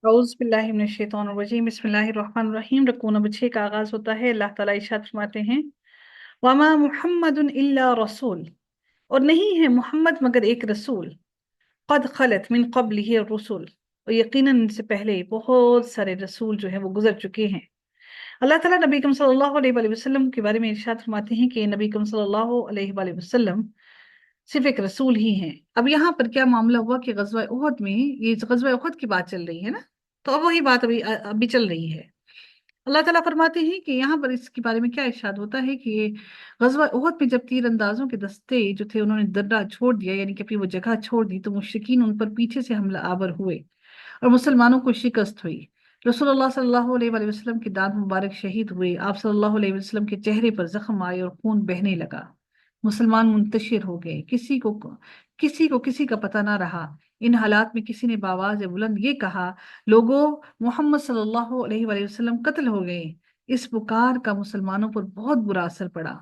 औज़ुबिल्लाहिमिनश्शैतानिर्रजीम बिस्मिल्लाहिर्रहमानिर्रहीम। Raccoon number 6 का आगाज होता है। अल्लाह ताला इरशाद फरमाते हैं, वमा मुहम्मदुन इल्ला रसूल, और नहीं है मोहम्मद मगर एक रसूल, क़द खलत मिन क़ब्लिही रुसुल, और यकीनन इनसे पहले बहुत सारे रसूल जो हैं वो गुजर चुके हैं। अल्लाह ताला नबी करीम सल्लल्लाहु अलैहि वसल्लम के बारे में इरशाद फरमाते हैं कि नबी करीम सल्लल्लाहु अलैहि वसल्लम सिर्फ एक रसूल ही हैं। अब यहाँ पर क्या मामला हुआ कि गज़वा उहद में, ये गज़वा उहद की बात चल रही है ना, तो अब वही बात अभी चल रही है। अल्लाह ताला फरमाते हैं कि यहाँ पर इसके बारे में क्या इरशाद होता है कि ये गज़वा उहद में जब तीर अंदाजों के दस्ते जो थे उन्होंने दर्रा छोड़ दिया, यानी कि अपनी वो जगह छोड़ दी, तो मुशरिकीन उन पर पीछे से हमला आवर हुए और मुसलमानों को शिकस्त हुई। रसूलुल्लाह सल्लल्लाहु अलैहि वसल्लम के दांत मुबारक शहीद हुए, आप सल्लल्लाहु अलैहि वसल्लम के चेहरे पर जख्म आए और खून बहने लगा। मुसलमान मुंतशिर हो गए, किसी को किसी का पता ना रहा। इन हालात में किसी ने बावाज़ बुलंद ये कहा, लोगो, मोहम्मद सल्लल्लाहु अलैहि वसल्लम कत्ल हो गए। इस पुकार का मुसलमानों पर बहुत बुरा असर पड़ा।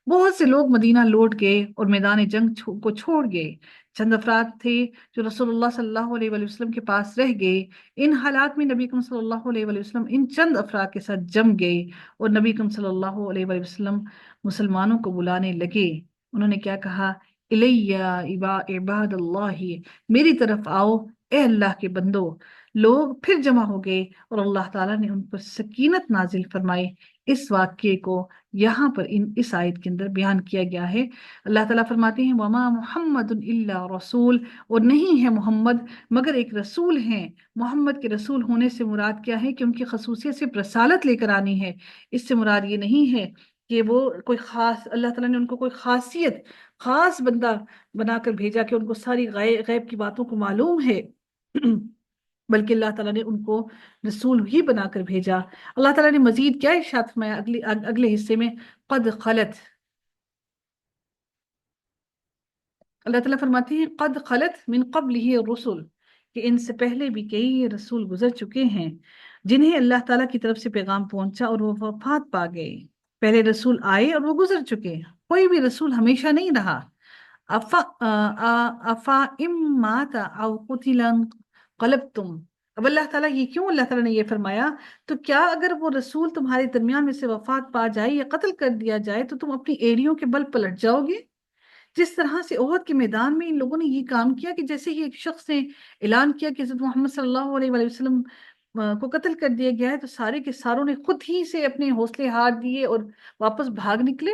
बहुत से लोग मदीना लौट गए और मैदान जंग को छोड़ गए। चंद अफराद थे जो रसूलुल्लाह सल्लल्लाहु अलैहि वसल्लम के पास रह गए। इन हालात में नबी करीम सल्लल्लाहु अलैहि वसल्लम इन चंद अफराद के साथ जम गए और नबी करीम सल्लल्लाहु अलैहि वसल्लम मुसलमानों को बुलाने लगे। उन्होंने क्या कहा, इलैया इबादल्लाहि, मेरी तरफ आओ ए अल्लाह के बंदो। लोग फिर जमा हो गए और अल्लाह ताला ने उन पर सकीनत नाजिल फरमाई। इस वाक्य को यहाँ पर इस आयत के अंदर बयान किया गया है। अल्लाह ताला फरमाते हैं, वमा मुहम्मदुन इल्ला रसूल, और नहीं है मोहम्मद मगर एक रसूल हैं। मोहम्मद के रसूल होने से मुराद क्या है कि उनकी खसूसियत से रसालत लेकर आनी है। इससे मुराद ये नहीं है कि वो कोई खास, अल्लाह ताला ने उनको कोई खासियत, खास बंदा बनाकर भेजा कि उनको सारी गैब की बातों को मालूम है बल्कि अल्लाह ताला ने उनको रसूल ही बनाकर भेजा। अल्लाह ताला ने मजीद क्या इरशाद फरमाया अगले हिस्से में, कद खलत, अल्लाह ताला फरमाते हैं, कद खलत मिन क़ब्लिही रुसुल, कि इनसे पहले भी कई रसूल गुजर चुके हैं जिन्हें अल्लाह ताला की तरफ से पैगाम पहुंचा और वो वफात पा गए। पहले रसूल आए और वो गुजर चुके। कोई भी रसूल हमेशा नहीं रहा। अफा अफा इम्माता औ कुतिलन क़लबतुम, अब अल्लाह ताला ये क्यों, अल्लाह ताला ने ये फरमाया, तो क्या अगर वो रसूल तुम्हारे दरमियान में से वफात पा जाए या कत्ल कर दिया जाए तो तुम अपनी एड़ियों के बल पलट जाओगे? जिस तरह से ओहद के मैदान में इन लोगों ने ये काम किया कि जैसे ही एक शख्स ने ऐलान किया कि हज़रत मोहम्मद सल्लल्लाहु अलैहि वसल्लम को कत्ल कर दिया गया है, तो सारे के सारों ने खुद ही से अपने हौसले हार दिए और वापस भाग निकले।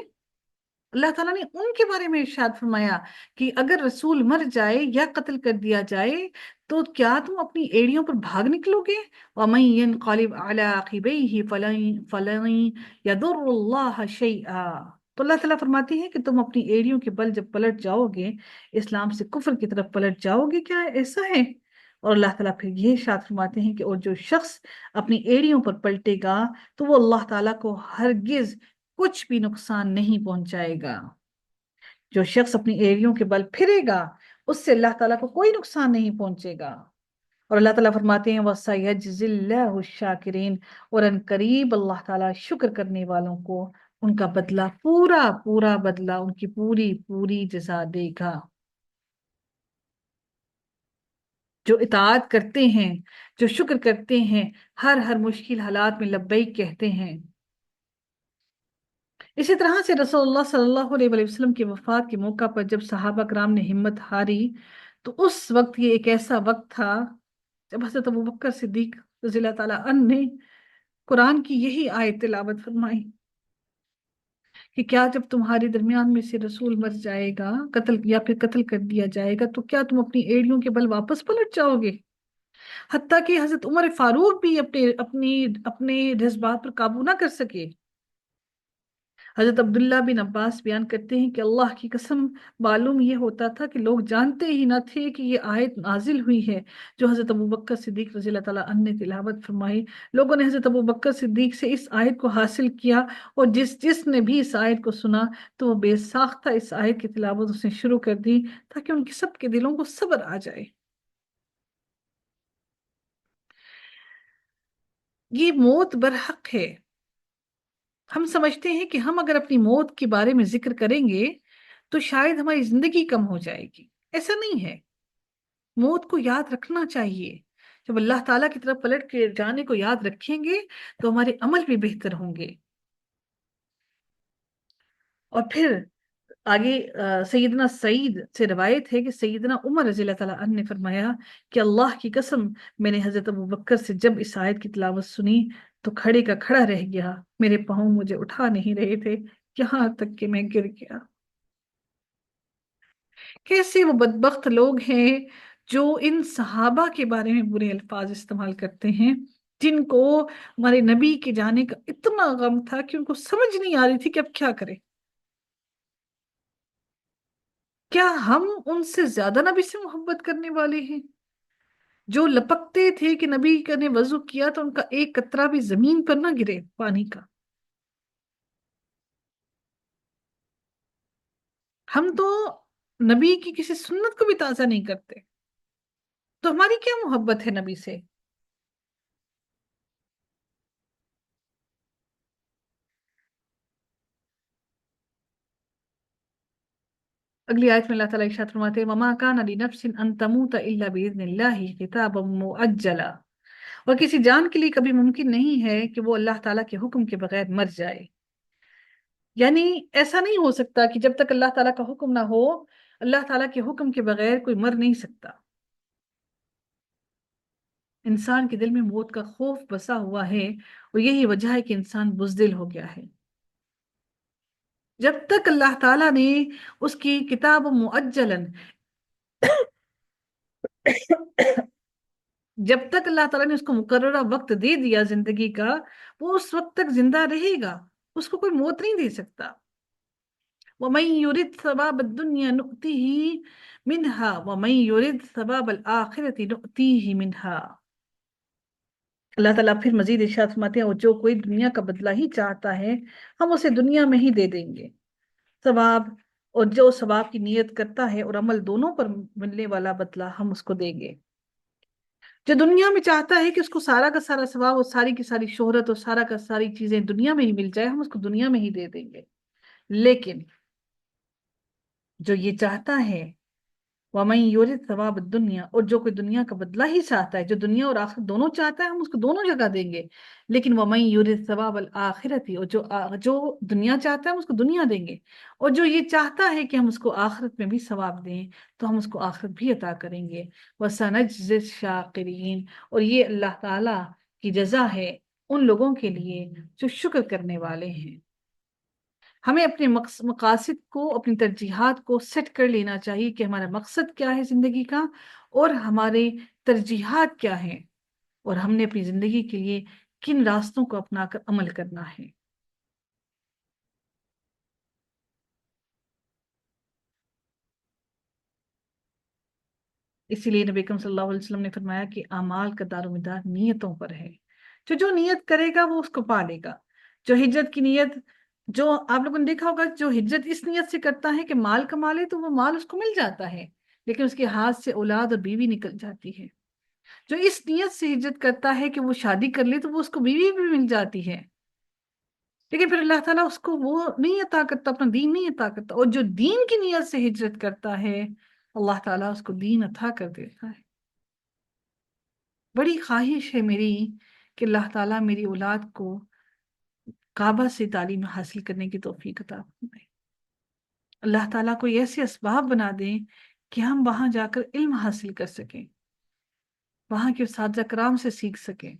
अल्लाह ताला ने उनके बारे में इरशाद फरमाया कि अगर रसूल मर जाए या कत्ल कर दिया जाए तो क्या तुम अपनी एड़ियों पर भाग निकलोगे? वमन यनक़लिब अला अक़िबैहि फ़लन यदुर्रुल्लाह शैआ, तो अल्लाह ताला फरमाती है कि तुम अपनी एड़ियों के बल जब पलट जाओगे, इस्लाम से कुफ्र की तरफ पलट जाओगे, क्या ऐसा है? और अल्लाह ताला फिर ये इरशाद फरमाते हैं कि और जो शख्स अपनी एड़ियों पर पलटेगा तो वो अल्लाह ताला को हरगिज कुछ भी नुकसान नहीं पहुंचाएगा। जो शख्स अपनी एड़ियों के बल फिरेगा उससे अल्लाह ताला को कोई नुकसान नहीं पहुंचेगा। और अल्लाह ताला फरमाते हैं, वसयजज़िल्लाहु शाकिरीन, और अनकरीब अल्लाह ताला शुक्र करने वालों को उनका बदला, पूरा पूरा बदला, उनकी पूरी पूरी जज़ा देगा। जो इताअत करते हैं, जो शुक्र करते हैं, हर हर मुश्किल हालात में लब्बैक कहते हैं। इसी तरह से रसूलुल्लाह सल्लल्लाहु अलैहि वसल्लम की वफात के मौका पर जब सहाबा कराम ने हिम्मत हारी, तो उस वक्त ये एक ऐसा वक्त था जब हज़रत अबू बकर सिद्दीक रज़ियल्लाहु ताला अन्हु ने कुरान की यही आयत तिलावत फरमाई कि क्या जब तुम्हारे दरमियान में से रसूल मर जाएगा, कत्ल या फिर कत्ल कर दिया जाएगा, तो क्या तुम अपनी एड़ियों के बल वापस पलट जाओगे? हत्ता कि हज़रत उमर फारूक भी अपने अपनी अपने जज्बात पर काबू ना कर सके। हजरत अब्दुल्ला बिन अब्बास बयान करते हैं कि अल्लाह की कसम, मालूम ये होता था कि लोग जानते ही न थे कि ये आयत नाजिल हुई है जो हजरत अबू बकर सिद्दीक रज़ियल्लाहु ताला अन्हु ने तिलावत फरमाई। लोगों ने हजरत अबू बकर सिद्दीक से इस आयत को हासिल किया और जिसने भी इस आयत को सुना तो वो बेसाख्ता इस आयत की तिलावत उसने शुरू कर दी ताकि उनके सबके दिलों को सब्र आ जाए। ये मौत बरहक है। हम समझते हैं कि हम अगर अपनी मौत के बारे में जिक्र करेंगे तो शायद हमारी जिंदगी कम हो जाएगी। ऐसा नहीं है। मौत को याद रखना चाहिए। جب اللہ تعالیٰ کی طرف پلٹ کے جانے کو یاد رکھیں گے تو ہمارے عمل بھی بہتر ہوں گے۔ اور پھر آگے سیدنا سعید سے روایت ہے کہ سیدنا عمر رضی اللہ تعالیٰ عنہ نے فرمایا کہ اللہ کی قسم، میں نے حضرت ابو بکر سے جب اس آیت کی تلاوت سنی تو کھڑے کا کھڑا رہ گیا، میرے پاؤں مجھے اٹھا نہیں رہے تھے، یہاں تک کہ میں گر گیا۔ کیسے وہ بدبخت لوگ ہیں جو ان صحابہ کے بارے میں برے الفاظ استعمال کرتے ہیں، جن کو ہمارے نبی کے جانے کا اتنا غم تھا کہ ان کو سمجھ نہیں آ رہی تھی کہ اب کیا کرے۔ کیا ہم ان سے زیادہ نبی سے محبت کرنے والے ہیں، جو لپکتے تھے کہ نبی نے وضو کیا تو ان کا ایک قطرہ بھی زمین پر نہ گرے پانی کا؟ ہم تو نبی کی کسی سنت کو بھی تازہ نہیں کرتے، تو ہماری کیا محبت ہے نبی سے؟ اگلی آیت میں اللہ تعالیٰ ارشاد فرماتے ہیں وَمَا كَانَ لِنَفْسٍ أَن تَمُوتَ إِلَّا بِإِذْنِ اللَّهِ كِتَابًا مُؤَجَّلًا، اور کسی جان کے لیے کبھی ممکن نہیں ہے کہ وہ اللہ تعالیٰ کے حکم کے بغیر مر جائے۔ یعنی ایسا نہیں ہو سکتا کہ جب تک اللہ تعالیٰ کا حکم نہ ہو، اللہ تعالیٰ کے حکم کے بغیر کوئی مر نہیں سکتا۔ انسان کے دل میں موت کا خوف بسا ہوا ہے، اور یہی وجہ ہے کہ انسان بزدل ہو گیا ہے۔ جب تک اللہ تعالیٰ نے اس کی کتاب معجلاً جب تک اللہ تعالیٰ نے اس کو مقررہ وقت دے دیا زندگی کا، وہ اس وقت تک زندہ رہے گا، اس کو کوئی موت نہیں دے سکتا۔ وَمَن يُرِدْ ثَوَابَ الدُّنْيَا نُؤْتِهِ مِنْهَا وَمَن يُرِدْ ثَوَابَ الْآخِرَةِ نُؤْتِهِ مِنْهَا۔ اللہ تعالیٰ پھر مزید ارشاد فرماتے ہیں اور جو کوئی دنیا کا بدلہ ہی چاہتا ہے ہم اسے دنیا میں ہی دے دیں گے ثواب، اور جو ثواب کی نیت کرتا ہے اور عمل دونوں پر ملنے والا بدلہ ہم اس کو دیں گے۔ جو دنیا میں چاہتا ہے کہ اس کو سارا کا سارا ثواب اور ساری کی ساری شہرت اور سارا کا ساری چیزیں دنیا میں ہی مل جائے، ہم اس کو دنیا میں ہی دے دیں گے۔ لیکن جو یہ چاہتا ہے وَمَن يُرِدْ ثَوَابَ الدُّنْيَا، اور جو کوئی دنیا کا بدلہ ہی چاہتا ہے، جو دنیا اور آخرت دونوں چاہتا ہے ہم اس کو دونوں جگہ دیں گے۔ لیکن وَمَن يُرِدْ ثَوَابَ الْآخِرَةِ، اور جو دنیا چاہتا ہے ہم اس کو دنیا دیں گے، اور جو یہ چاہتا ہے کہ ہم اس کو آخرت میں بھی ثواب دیں تو ہم اس کو آخرت بھی عطا کریں گے۔ وَسَنَجْزِي الشَّاكِرِينَ، اور یہ اللہ تعالیٰ کی جزا ہے ان لوگوں کے لیے جو شکر کرنے والے ہیں۔ ہمیں اپنے مقاصد کو، اپنی ترجیحات کو سیٹ کر لینا چاہیے کہ ہمارا مقصد کیا ہے زندگی کا، اور ہمارے ترجیحات کیا ہیں، اور ہم نے اپنی زندگی کے لیے کن راستوں کو اپنا کر عمل کرنا ہے۔ اسی لیے نبی اکرم صلی اللہ علیہ وسلم نے فرمایا کہ اعمال کا دار و مدار نیتوں پر ہے۔ جو نیت کرے گا وہ اس کو پا لے گا۔ جو ہجرت کی نیت، جو آپ لوگوں نے دیکھا ہوگا، جو ہجرت اس نیت سے کرتا ہے کہ مال کما لے تو وہ مال اس کو مل جاتا ہے، لیکن اس کے ہاتھ سے اولاد اور بیوی نکل جاتی ہے۔ جو اس نیت سے ہجرت کرتا ہے کہ وہ شادی کر لے تو وہ اس کو بیوی بھی مل جاتی ہے، لیکن پھر اللہ تعالیٰ اس کو وہ نہیں عطا کرتا، اپنا دین نہیں عطا کرتا۔ اور جو دین کی نیت سے ہجرت کرتا ہے اللہ تعالیٰ اس کو دین عطا کر دیتا ہے۔ بڑی خواہش ہے میری کہ اللہ تعالیٰ میری اولاد کو کعبہ سے تعلیم حاصل کرنے کی توفیق عطا فرمائے۔ اللہ تعالیٰ کو ایسے اسباب بنا دیں کہ ہم وہاں جا کر علم حاصل کر سکیں، وہاں کے اساتذہ کرام سے سیکھ سکیں،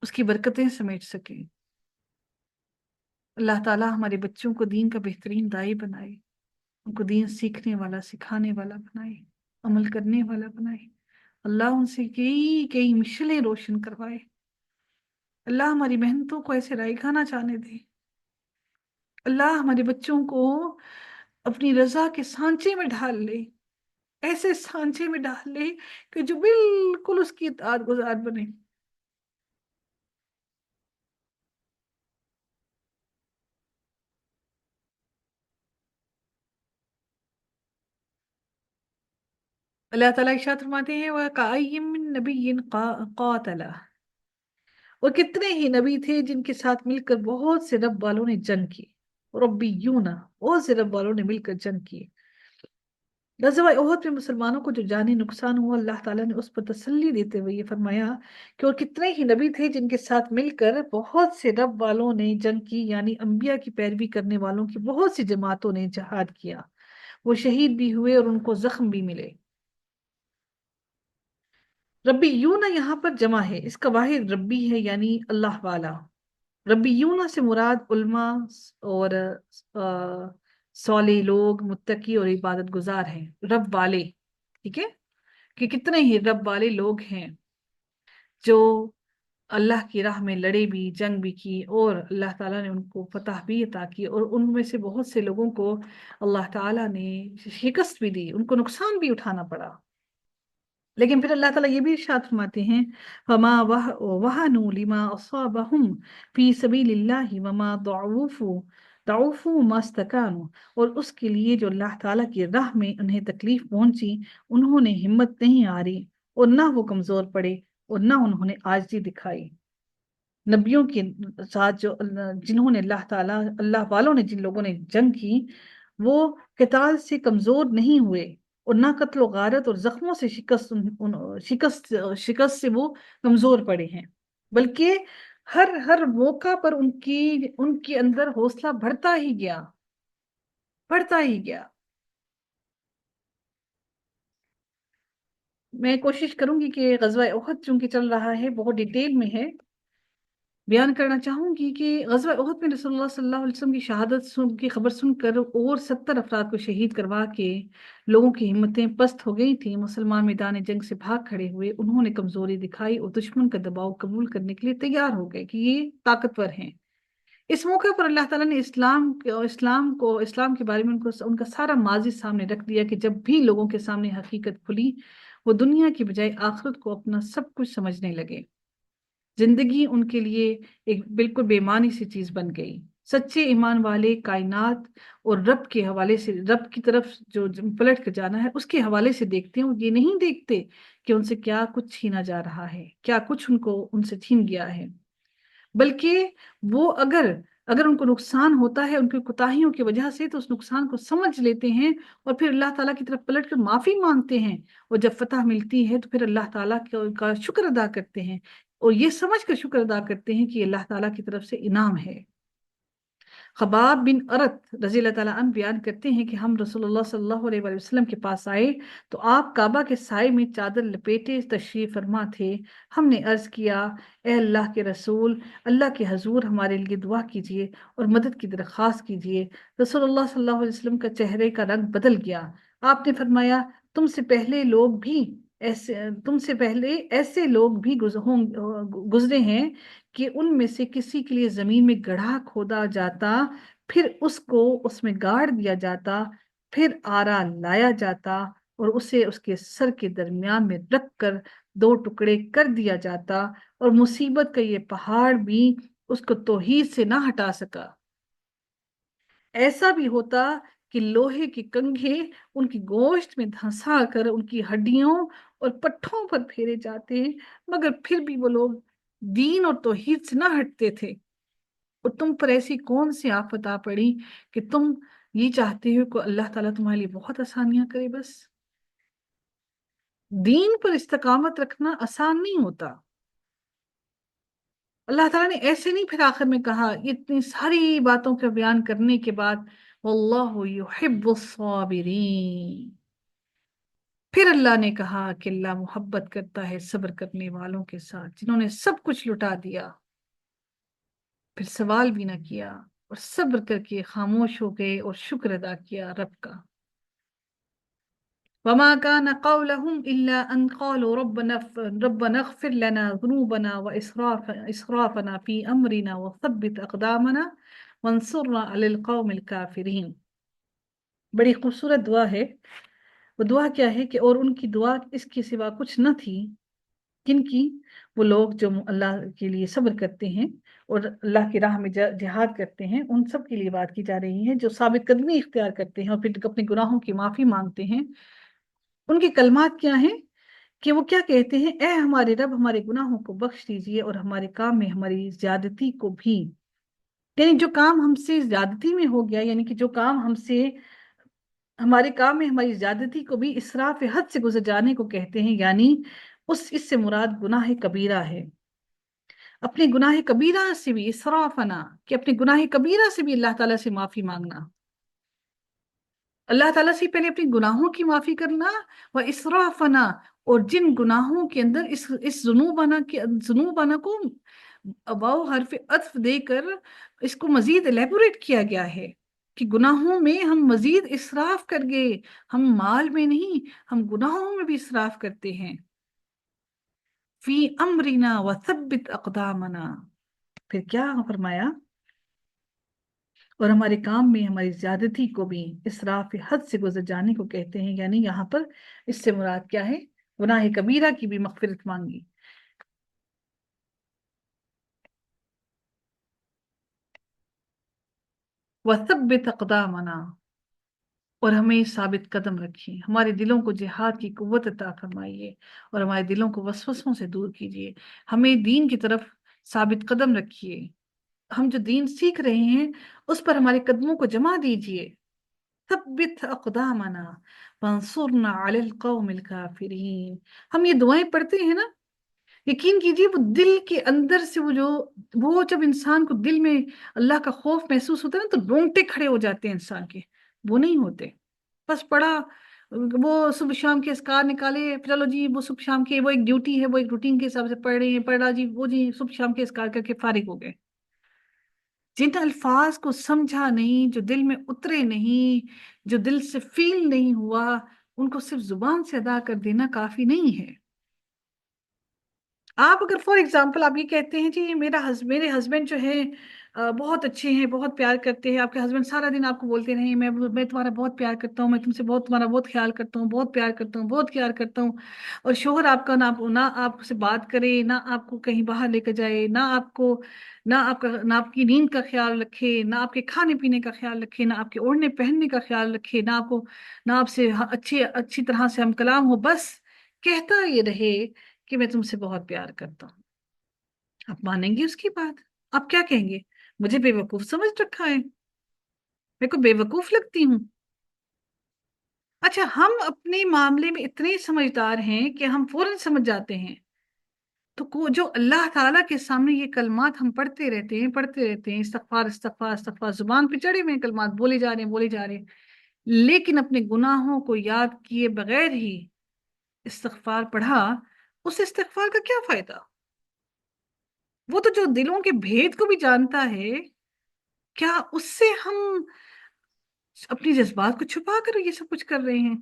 اس کی برکتیں سمیٹ سکیں۔ اللہ تعالیٰ ہمارے بچوں کو دین کا بہترین داعی بنائے، ان کو دین سیکھنے والا، سکھانے والا بنائے، عمل کرنے والا بنائے۔ اللہ ان سے کئی کئی مشلیں روشن کروائے۔ اللہ ہماری محنتوں کو ایسے رائگاں نہ جانے دے۔ اللہ ہمارے بچوں کو اپنی رضا کے سانچے میں ڈھال لے، ایسے سانچے میں ڈال لے کہ جو بالکل اس کی اطاعت گزار بنے۔ اللہ تعالیٰ ارشاد فرماتے ہیں وَكَأَيٍّ مِّن نَبِيٍّ قَاتَلَ، اور کتنے ہی نبی تھے جن کے ساتھ مل کر بہت سے رب والوں نے جنگ کی، ربیون، بہت سے رب والوں نے مل کر جنگ کی، ग़ज़वा उहद में मुसलमानों को जो जानी नुकसान हुआ, अल्लाह ताला ने उस पर तसल्ली देते हुए ये फरमाया कि और कितने ही नबी थे जिनके साथ मिलकर बहुत से रब वालों ने जंग की, यानी अंबिया की पैरवी करने वालों की बहुत सी जमातों ने जिहाद किया, वो शहीद भी हुए और उनको जख्म भी मिले। रब्बीयूना यहाँ पर जमा है, इसका वाहिद रब्बी है यानी अल्लाह वाला। रब्बीयूना से मुराद उल्मा और सौले लोग, मुत्तकी और इबादत गुजार हैं, रब वाले। ठीक है, कि कितने ही रब वाले लोग हैं जो अल्लाह की राह में लड़े भी, जंग भी की, और अल्लाह ताला ने उनको फतह भी अता की, और उनमें से बहुत से लोगों को अल्लाह ताला ने शिकस्त भी दी, उनको नुकसान भी उठाना पड़ा। लेकिन फिर अल्लाह ताला ये भी इरशाद फरमाते हैं, वमा वहनु लिमा असाबहुम फी सबीलिल्लाहि वमा दऊफु मस्तकानु, और उसके लिए जो अल्लाह ताला की राह में उन्हें तकलीफ पहुंची, उन्होंने हिम्मत नहीं हारी और ना वो कमजोर पड़े और ना उन्होंने आजिज़ी दिखाई। नबियों के साथ जो जिन्होंने अल्लाह वालों ने जिन लोगों ने जंग की, वो किताल से कमजोर नहीं हुए और ना कत्ल गारत और जख्मों से शिकस्त से वो कमजोर पड़े हैं, बल्कि हर हर मौका पर उनकी उनके अंदर हौसला बढ़ता ही गया, बढ़ता ही गया। मैं कोशिश करूंगी कि ग़ज़वा उहद चूंकि चल रहा है, बहुत डिटेल में है, बयान करना चाहूंगी कि ग़ज़वा उहद में रसूलुल्लाह सल्लल्लाहु अलैहि वसल्लम की शहादत की खबर सुनकर और 70 अफराद को शहीद करवा के लोगों की हिम्मतें पस्त हो गई थी। मुसलमान मैदान जंग से भाग खड़े हुए, उन्होंने कमजोरी दिखाई और दुश्मन का दबाव कबूल करने के लिए तैयार हो गए कि ये ताकतवर हैं। इस मौके पर अल्लाह ताला ने इस्लाम के बारे में उनको उनका सारा माजी सामने रख दिया कि जब भी लोगों के सामने हकीकत खुली, वो दुनिया की बजाय आखिरत को अपना सब कुछ समझने लगे। जिंदगी उनके लिए एक बिल्कुल बेमानी सी चीज बन गई। सच्चे ईमान वाले कायनात और रब के हवाले से, रब की तरफ जो पलट कर जाना है उसके हवाले से देखते हैं, और ये नहीं देखते कि उनसे क्या कुछ छीना जा रहा है, क्या कुछ उनको उनसे छीन गया है। बल्कि वो अगर अगर उनको नुकसान होता है उनकी कोताहियों की वजह से, तो उस नुकसान को समझ लेते हैं और फिर अल्लाह ताला की तरफ पलट कर माफी मांगते हैं, और जब फतह मिलती है तो फिर अल्लाह ताला का शुक्र अदा करते हैं, और ये समझ कर शुक्र अदा करते हैं कि अल्लाह ताला की तरफ से इनाम है। खबाब बिन अरत रज़ी अल्लाह ताला अन्हु बयान करते हैं कि हम रसूलुल्लाह सल्लल्लाहु अलैहि वसल्लम के पास आए तो आप काबा के साए में चादर लपेटे तशरीफ फरमा थे। हमने अर्ज किया, ए अल्लाह के रसूल, अल्लाह के हजूर हमारे लिए दुआ कीजिए और मदद की दरख्वास्त कीजिए। रसूलुल्लाह सल्लल्लाहु अलैहि वसल्लम का चेहरे का रंग बदल गया। आपने फरमाया, तुमसे पहले ऐसे लोग भी गुजरे हैं कि उनमें से किसी के लिए जमीन में गड्ढा खोदा जाता, फिर उसको उसमें गाड़ दिया जाता, फिर आरा लाया जाता और उसे उसके सर के दरमियान में रख कर दो टुकड़े कर दिया जाता, और मुसीबत का ये पहाड़ भी उसको तौहीद से ना हटा सका। ऐसा भी होता कि लोहे के कंघे उनकी गोश्त में धंसा कर उनकी हड्डियों और पट्ठों पर फेरे जाते, मगर फिर भी वो लोग दीन और तौहीद से ना हटते थे। और तुम पर ऐसी कौन सी आफत आ पड़ी कि तुम ये चाहते हो कि अल्लाह ताला तुम्हारे लिए बहुत आसानियां करे। बस दीन पर इस्तकामत रखना आसान नहीं होता। अल्लाह ताला ने ऐसे नहीं फिर आखिर में कहा, इतनी सारी बातों का बयान करने के बाद, वल्लाहु युहिब्बुस साबिरीन, फिर अल्लाह ने कहा कि अल्लाह मोहब्बत करता है सब्र करने वालों के साथ, जिन्होंने सब कुछ लुटा दिया, फिर सवाल भी ना किया और सब्र करके खामोश हो गए और शुक्र अदा किया रब का। वमा कान कौलहुम इल्ला अन क़ालू रब्बना इग़फ़िर लना ज़ुनूबना व इसराफ़ना फ़ी अमरिना व थब्बित अक़दामना वंसुरना अलल क़ौमिल काफ़िरीन। बड़ी खूबसूरत दुआ है। वो दुआ क्या है कि और उनकी दुआ इसके सिवा कुछ न थी, किनकी? वो लोग जो अल्लाह के लिए सब्र करते हैं और अल्लाह की राह में जिहाद करते हैं, उन सब के लिए बात की जा रही है, जो साबित कदमी इख्तियार करते हैं और फिर अपने गुनाहों की माफी मांगते हैं। उनके कलमात क्या हैं कि वो क्या कहते हैं, ए हमारे रब, हमारे गुनाहों को बख्श दीजिए और हमारे काम में हमारी ज्यादती को भी, यानी जो काम हमसे ज्यादती में हो गया, यानी कि जो काम हमसे ہمارے کام میں ہماری زیادتی کو بھی اسراف حد سے گزر جانے کو کہتے ہیں، یعنی اس سے مراد گناہ کبیرہ ہے۔ اپنے گناہ کبیرہ سے بھی اسرافنا، کہ اپنے گناہ کبیرہ سے بھی اللہ تعالیٰ سے معافی مانگنا، اللہ تعالیٰ سے پہلے اپنی گناہوں کی معافی کرنا، و اسرافنا، اور جن گناہوں کے اندر اس ذنوبنا کو واو حرف عطف دے کر اس کو مزید الیبوریٹ کیا گیا ہے کہ گناہوں میں ہم مزید اسراف کر گئے، ہم مال میں نہیں، ہم گناہوں میں بھی اسراف کرتے ہیں۔ فی امرنا وثبت اقدامنا، پھر کیا فرمایا، اور ہمارے کام میں ہماری زیادتی کو بھی اسراف حد سے گزر جانے کو کہتے ہیں، یعنی یہاں پر اس سے مراد کیا ہے، گناہ کبیرہ کی بھی مغفرت مانگی۔ وثبت اقدامنا، اور ہمیں ثابت قدم رکھیے، ہمارے دلوں کو جہاد کی قوت عطا فرمائیے، اور ہمارے دلوں کو وسوسوں سے دور کیجیے، ہمیں دین کی طرف ثابت قدم رکھیے، ہم جو دین سیکھ رہے ہیں اس پر ہمارے قدموں کو جما دیجیے۔ ثبت اقدامنا وانصرنا علی القوم الکافرین، ہم یہ دعائیں پڑھتے ہیں نا، یقین کیجیے وہ دل کے اندر سے وہ جب انسان کو دل میں اللہ کا خوف محسوس ہوتا ہے نا، تو رونگٹے کھڑے ہو جاتے ہیں انسان کے، وہ نہیں ہوتے۔ بس پڑھا، وہ صبح شام کے اذکار نکالے، چلو جی وہ صبح شام کے وہ ایک ڈیوٹی ہے، وہ ایک روٹین کے حساب سے پڑھ رہے ہیں، پڑھا جی وہ جی صبح شام کے اذکار کر کے فارغ ہو گئے۔ جن الفاظ کو سمجھا نہیں، جو دل میں اترے نہیں، جو دل سے فیل نہیں ہوا، ان کو صرف زبان سے ادا کر دینا کافی نہیں ہے۔ آپ اگر فار ایگزامپل آپ یہ کہتے ہیں جی میرے ہسبینڈ جو ہے بہت اچھے ہیں، بہت پیار کرتے ہیں، آپ کے ہسبینڈ سارا دن آپ کو بولتے رہیں میں تمہارا بہت پیار کرتا ہوں، میں تم سے تمہارا بہت خیال کرتا ہوں، بہت پیار کرتا ہوں، بہت پیار کرتا ہوں، اور شوہر آپ کا نہ آپ سے بات کرے، نہ آپ کو کہیں باہر لے کر جائے، نہ آپ کی نیند کا خیال رکھے، نہ آپ کے کھانے پینے کا خیال رکھے، نہ آپ کے اوڑھنے پہننے کا خیال رکھے، نہ آپ سے اچھی طرح سے ہم کلام ہو، بس کہتا یہ رہے کہ میں تم سے بہت پیار کرتا ہوں، آپ مانیں گے اس کی بات؟ آپ کیا کہیں گے؟ مجھے بے وقوف سمجھ رکھا ہے، میں کو بے وقوف لگتی ہوں؟ اچھا، ہم اپنے معاملے میں اتنے سمجھدار ہیں کہ ہم فوراً سمجھ جاتے ہیں، تو جو اللہ تعالیٰ کے سامنے یہ کلمات ہم پڑھتے رہتے ہیں، استغفار استغفار استغفار، زبان پہ چڑھے ہوئے ہیں کلمات، بولے جا رہے ہیں، لیکن اپنے گناہوں کو یاد کیے بغیر ہی استغفار پڑھا، اس استغفار کا کیا فائدہ؟ وہ تو جو دلوں کے بھید کو بھی جانتا ہے، کیا اس سے ہم اپنی جذبات کو چھپا کر یہ سب کچھ کر رہے ہیں؟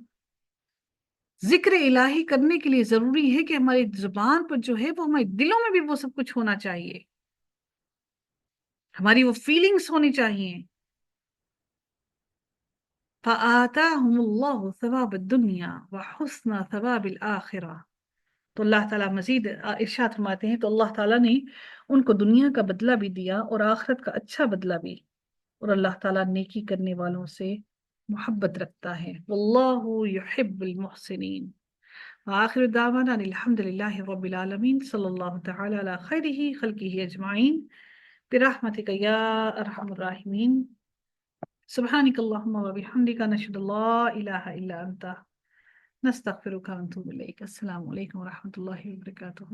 ذکر الہی کرنے کے لیے ضروری ہے کہ ہماری زبان پر جو ہے وہ ہمارے دلوں میں بھی وہ سب کچھ ہونا چاہیے، ہماری وہ فیلنگز ہونی چاہیے۔ فَآتَاهُمُ اللَّهُ ثَوَابَ الدُّنْيَا وَحُسْنَ ثَوَابِ الْآخِرَةِ، تو اللہ تعالیٰ مزید ارشاد فرماتے ہیں، تو اللہ تعالیٰ نے ان کو دنیا کا بدلہ بھی دیا اور آخرت کا اچھا بدلہ بھی، اور اللہ تعالیٰ نیکی کرنے والوں سے محبت رکھتا ہے، واللہ یحب المحسنین۔ وآخر دعوانا الحمد للہ رب العالمین، صلی اللہ تعالی علی خیرہ خلقہ اجمعین، برحمتک یا ارحم الراحمین، سبحانک اللہم وبحمدک، نشہد ان لا الہ الا انت، نستغفرک ونتوب الیک۔ السلام علیکم ورحمۃ اللہ وبرکاتہ۔